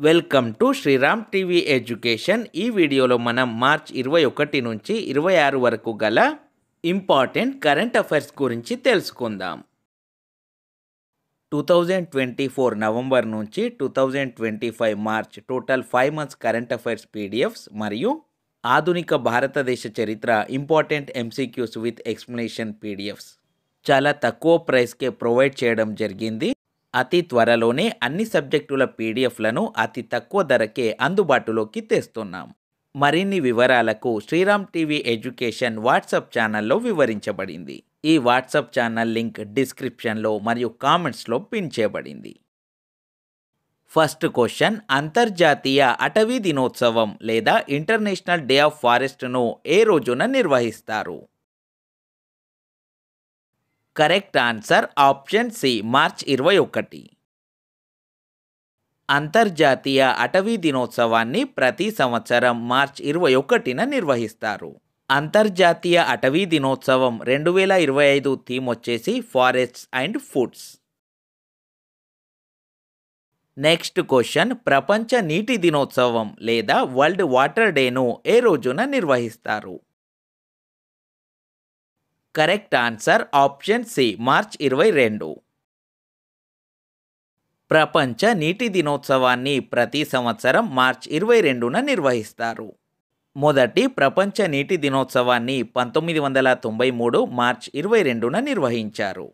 Welcome to Sriram TV education. ఈ వీడియోలో మనం మార్చ్ 21 నుంచి 26 వరకు గల ఇంపార్టెంట్ కరెంట్ అఫైర్స్ గురించి తెలుసుకుందాం. 2024 నవంబర్ నుంచి 2025 March total 5 months current affairs PDFs మరియు ఆధునిక భారతదేశ చరిత్ర important MCQs with explanation PDFs చాలా తక్కువ ప్రైస్కే ప్రొవైడ్ చేయడం జరిగింది. అతి త్వరలోనే అన్ని సబ్జెక్టుల పీడిఎఫ్లను అతి తక్కువ ధరకే అందుబాటులోకి తెస్తున్నాం. మరిన్ని వివరాలకు శ్రీరామ్ టీవీ ఎడ్యుకేషన్ వాట్సాప్ ఛానల్లో వివరించబడింది. ఈ వాట్సాప్ ఛానల్ లింక్ డిస్క్రిప్షన్లో మరియు కామెంట్స్లో పిన్ చేయబడింది. ఫస్ట్ క్వశ్చన్, అంతర్జాతీయ అటవీ దినోత్సవం లేదా ఇంటర్నేషనల్ డే ఆఫ్ ఫారెస్ట్ను ఏ రోజున నిర్వహిస్తారు? Correct answer option C, March 21. అంతర్జాతీయ అటవీ దినోత్సవాన్ని ప్రతి సంవత్సరం మార్చ్ 21న నిర్వహిస్తారు. అంతర్జాతీయ అటవీ దినోత్సవం 2025 థీమ్ వచ్చేసి forests and foods. Next question, ప్రపంచ నీటి దినోత్సవం లేదా వరల్డ్ వాటర్ డేను ఏ రోజున నిర్వహిస్తారు? Correct answer option C, March 22. ప్రపంచ నీటి దినోత్సవాన్ని ప్రతి సంవత్సరం మార్చ్ 22న నిర్వహిస్తారు. మొదటి ప్రపంచ నీటి దినోత్సవాన్ని 1993 మార్చ్ 22న నిర్వహించారు.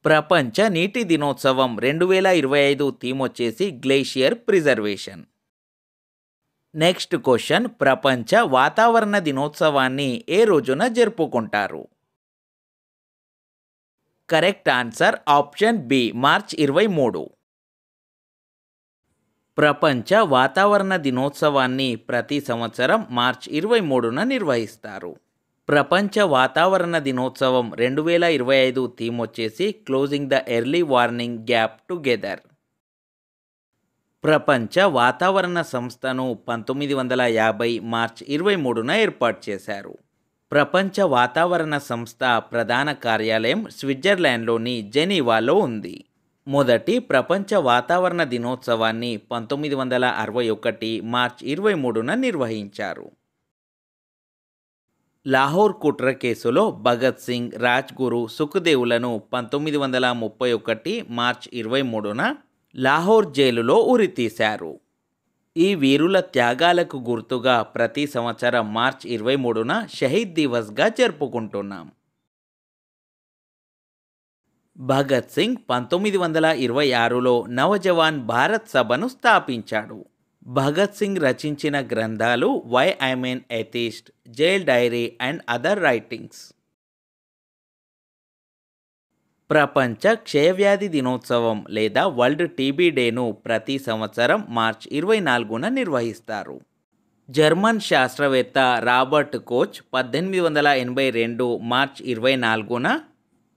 ప్రపంచ నీటి దినోత్సవం 2025 థీమ్ వచ్చేసి గ్లేషియర్ ప్రిజర్వేషన్. నెక్స్ట్ క్వశ్చన్, ప్రపంచ వాతావరణ దినోత్సవాన్ని ఏ రోజున జరుపుకుంటారు? Correct answer option B, March 23. ప్రపంచ వాతావరణ దినోత్సవాన్ని ప్రతి సంవత్సరం మార్చ్ 23న నిర్వహిస్తారు. ప్రపంచ వాతావరణ దినోత్సవం 2025 థీమ్ వచ్చేసి closing the early warning gap together. ప్రపంచ వాతావరణ సంస్థను 1950 మార్చ్ 23న ఏర్పాటు చేశారు. ప్రపంచ వాతావరణ సంస్థ ప్రధాన కార్యాలయం స్విట్జర్లాండ్లోని జెనీవాలో ఉంది. మొదటి ప్రపంచ వాతావరణ దినోత్సవాన్ని 1961 మార్చ్ 23న నిర్వహించారు. లాహోర్ కుట్ర కేసులో భగత్ సింగ్, రాజ్గురు, సుఖ్దేవ్లను 1931 మార్చ్ 23న లాహోర్ జైలులో ఉరితీశారు. ఈ వీరుల త్యాగాలకు గుర్తుగా ప్రతి సంవత్సరం మార్చ్ 23న షహీద్ దివస్గా జరుపుకుంటున్నాం. భగత్ సింగ్ 1926లో నవజవాన్ భారత్ సభను స్థాపించాడు. భగత్ సింగ్ రచించిన గ్రంథాలు why I am an atheist, jail diary and other writings. ప్రపంచ క్షయవ్యాధి దినోత్సవం లేదా వరల్డ్ టీబీ డేను ప్రతి సంవత్సరం మార్చ్ 24న నిర్వహిస్తారు. జర్మన్ శాస్త్రవేత్త రాబర్ట్ కోచ్ 1882 మార్చ్ 24న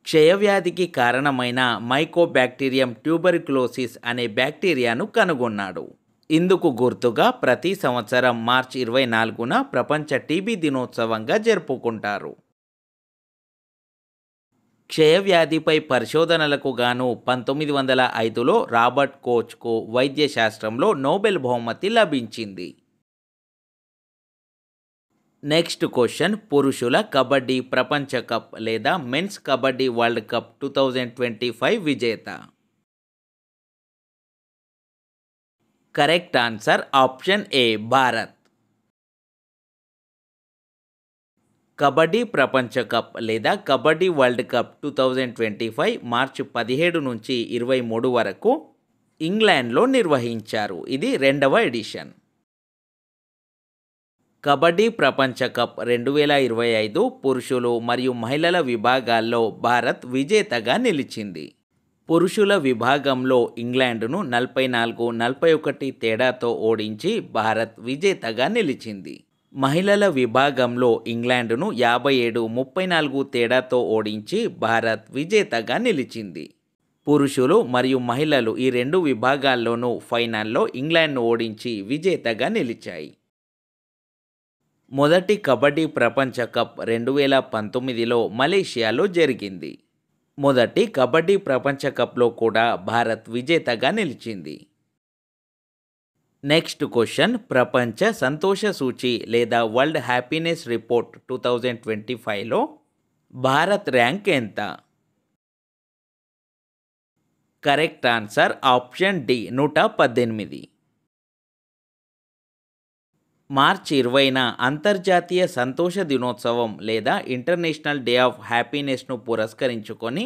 క్షయవ్యాధికి కారణమైన మైకోబాక్టీరియం ట్యూబర్క్యులోసిస్ అనే బ్యాక్టీరియాను కనుగొన్నాడు. ఇందుకు గుర్తుగా ప్రతి సంవత్సరం మార్చ్ 24న ప్రపంచ టీబీ దినోత్సవంగా జరుపుకుంటారు. క్షయవ్యాధిపై పరిశోధనలకు గాను 1905లో రాబర్ట్ కోచ్కు వైద్య శాస్త్రంలో నోబెల్ బహుమతి లభించింది. నెక్స్ట్ క్వశ్చన్, పురుషుల కబడ్డీ ప్రపంచ కప్ లేదా మెన్స్ కబడ్డీ వరల్డ్ కప్ 2025 విజేత? Correct answer option A, Bharat. Kabaddi ప్రపంచ కప్ లేదా కబడ్డీ వరల్డ్ కప్ 2025 మార్చి 17 నుంచి 23 వరకు ఇంగ్లాండ్లో నిర్వహించారు. ఇది 2వ ఎడిషన్. కబడ్డీ ప్రపంచ కప్ 2025 పురుషులు మరియు మహిళల విభాగాల్లో భారత్ విజేతగా నిలిచింది. పురుషుల విభాగంలో ఇంగ్లాండ్ను 44-41 తేడాతో ఓడించి భారత్ విజేతగా నిలిచింది. మహిళల విభాగంలో ఇంగ్లాండ్ను 57-34 తేడాతో ఓడించి భారత్ విజేతగా నిలిచింది. పురుషులు మరియు మహిళలు ఈ రెండు విభాగాల్లోనూ ఫైనల్లో ఇంగ్లాండ్ను ఓడించి విజేతగా నిలిచాయి. మొదటి కబడ్డీ ప్రపంచ కప్ 2019లో మలేషియాలో జరిగింది. మొదటి కబడ్డీ ప్రపంచ కప్లో కూడా భారత్ విజేతగా నిలిచింది. నెక్స్ట్ క్వశ్చన్ ప్రపంచ సంతోష సూచి లేదా వరల్డ్ హ్యాపీనెస్ రిపోర్ట్ 2025లో భారత్ ర్యాంక్ ఎంత? Correct answer option D 118. March 20న అంతర్జాతీయ సంతోష దినోత్సవం లేదా ఇంటర్నేషనల్ డే ఆఫ్ హ్యాపీనెస్ను పురస్కరించుకొని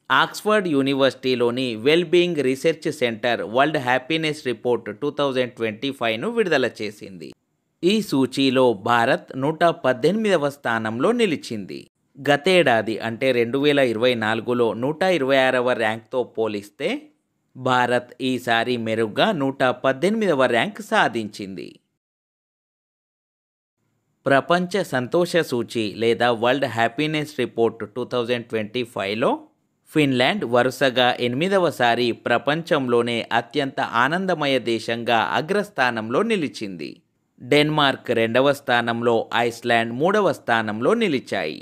ఆక్స్ఫర్డ్ యూనివర్సిటీలోని well being research centre world happiness report 2025ను విడుదల చేసింది. ఈ సూచీలో భారత్ 118వ స్థానంలో నిలిచింది. గతేడాది అంటే 2024లో 126వ ర్యాంక్తో పోలిస్తే భారత్ ఈసారి మెరుగ్గా 118వ ర్యాంక్ సాధించింది. ప్రపంచ సంతోష సూచి లేదా వరల్డ్ హ్యాపీనెస్ రిపోర్ట్ 2025లో ఫిన్లాండ్ వరుసగా 8వసారి ప్రపంచంలోనే అత్యంత ఆనందమయ దేశంగా అగ్రస్థానంలో నిలిచింది. డెన్మార్క్ 2వ స్థానంలో, ఐస్లాండ్ 3వ స్థానంలో నిలిచాయి.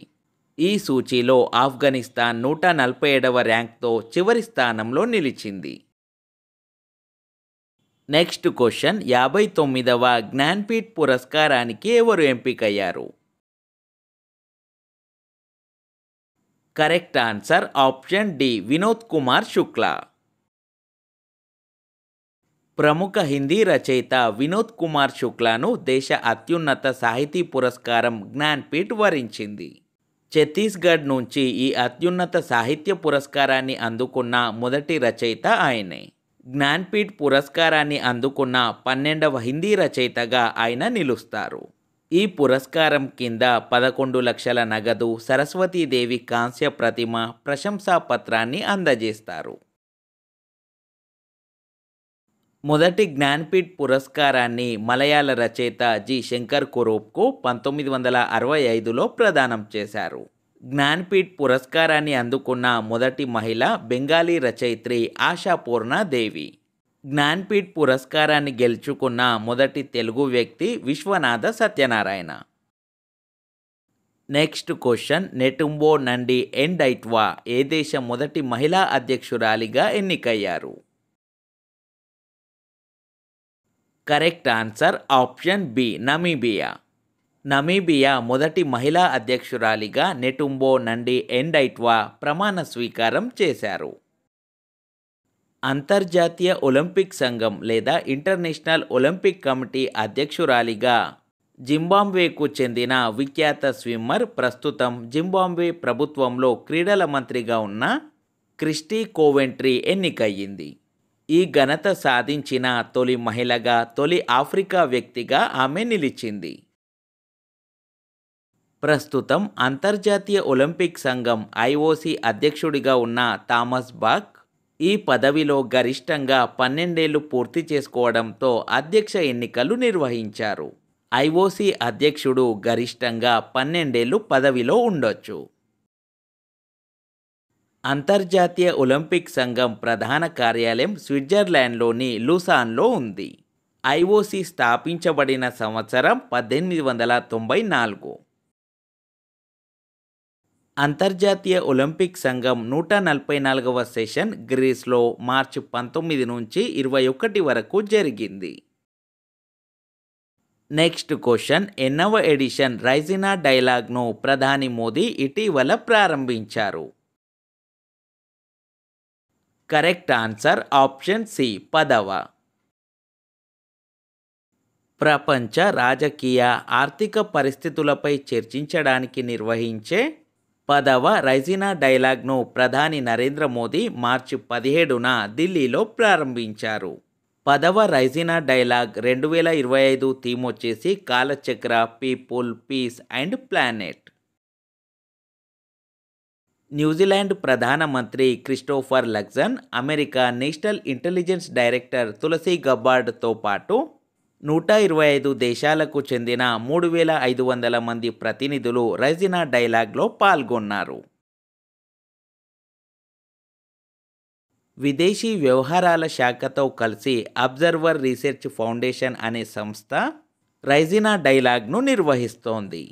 ఈ సూచీలో ఆఫ్ఘనిస్తాన్ 147వ ర్యాంక్తో చివరి స్థానంలో నిలిచింది. నెక్స్ట్ క్వశ్చన్ 59వ జ్ఞాన్పీఠ్ పురస్కారానికి ఎవరు ఎంపికయ్యారు? Correct answer option D Vinod Kumar Shukla. ప్రముఖ హిందీ రచయిత వినోద్ కుమార్ శుక్లాను దేశ అత్యున్నత సాహితీ పురస్కారం జ్ఞాన్పీఠ్ వరించింది. ఛత్తీస్గఢ్ నుంచి ఈ అత్యున్నత సాహిత్య పురస్కారాన్ని అందుకున్న మొదటి రచయిత ఆయనే. జ్ఞాన్పీఠ్ పురస్కారాన్ని అందుకున్న 12వ హిందీ రచయితగా ఆయన నిలుస్తారు. ఈ పురస్కారం కింద 11 లక్షల నగదు, సరస్వతీదేవి కాంస్య ప్రతిమ, ప్రశంసా పత్రాన్ని అందజేస్తారు. మొదటి జ్ఞాన్పీఠ్ పురస్కారాన్ని మలయాళ రచయిత జి శంకర్ కురూప్కు 1965లో ప్రదానం చేశారు. జ్ఞాన్పీఠ్ పురస్కారాన్ని అందుకున్న మొదటి మహిళ బెంగాలీ రచయిత్రి ఆశాపూర్ణ దేవి. జ్ఞాన్పీఠ్ పురస్కారాన్ని గెలుచుకున్న మొదటి తెలుగు వ్యక్తి Viswanatha Satyanarayana. Next question Netumbo Nandi Ndaitwah ఏ దేశ మొదటి మహిళా అధ్యక్షురాలిగా ఎన్నికయ్యారు? Correct answer option B Namibia. Namibia మొదటి మహిళా అధ్యక్షురాలిగా నెటుంబో నండి ఎండైట్వా ప్రమాణ స్వీకారం చేశారు. అంతర్జాతీయ ఒలింపిక్ సంఘం లేదా ఇంటర్నేషనల్ ఒలింపిక్ కమిటీ అధ్యక్షురాలిగా జింబాబ్వేకు చెందిన విఖ్యాత స్విమ్మర్, ప్రస్తుతం జింబాబ్వే ప్రభుత్వంలో క్రీడల మంత్రిగా ఉన్న క్రిస్టీ కోవెంట్రీ ఎన్నికయ్యింది. ఈ ఘనత సాధించిన తొలి మహిళగా, తొలి ఆఫ్రికా వ్యక్తిగా ఆమె నిలిచింది. ప్రస్తుతం అంతర్జాతీయ ఒలింపిక్ సంఘం ఐఓసి అధ్యక్షుడిగా ఉన్న థామస్ బాక్ ఈ పదవిలో గరిష్టంగా 12 ఏళ్లు పూర్తి చేసుకోవడంతో అధ్యక్ష ఎన్నికలు నిర్వహించారు. ఐఓసి అధ్యక్షుడు గరిష్టంగా 12 ఏళ్లు పదవిలో ఉండొచ్చు. అంతర్జాతీయ ఒలింపిక్ సంఘం ప్రధాన కార్యాలయం స్విట్జర్లాండ్లోని లూసాన్లో ఉంది. ఐఓసి స్థాపించబడిన సంవత్సరం 1894. అంతర్జాతీయ ఒలింపిక్ సంఘం 144వ సెషన్ గ్రీస్లో మార్చి 19 నుంచి 21 వరకు జరిగింది. నెక్స్ట్ క్వశ్చన్ ఎన్నవ ఎడిషన్ రైజినా డైలాగ్ను ప్రధాని మోదీ ఇటీవల ప్రారంభించారు? కరెక్ట్ ఆన్సర్ ఆప్షన్ సి 10వ. ప్రపంచ రాజకీయ, ఆర్థిక పరిస్థితులపై చర్చించడానికి నిర్వహించే 10వ రైజినా డైలాగ్ను ప్రధాని నరేంద్ర మోదీ మార్చి 17న ఢిల్లీలో ప్రారంభించారు. 10వ రైజినా డైలాగ్ 2025 థీమ్ వచ్చేసి Kalachakra, people, peace and planet. New Zealand ప్రధానమంత్రి Christopher Luxon, America national intelligence director Tulsi గబ్బార్డ్తో పాటు 125 దేశాలకు చెందిన 3500 మంది ప్రతినిధులు రైజినా డైలాగ్లో పాల్గొన్నారు. విదేశీ వ్యవహారాల శాఖతో కలిసి అబ్జర్వర్ రీసెర్చ్ ఫౌండేషన్ అనే సంస్థ రైజినా డైలాగ్ను నిర్వహిస్తోంది.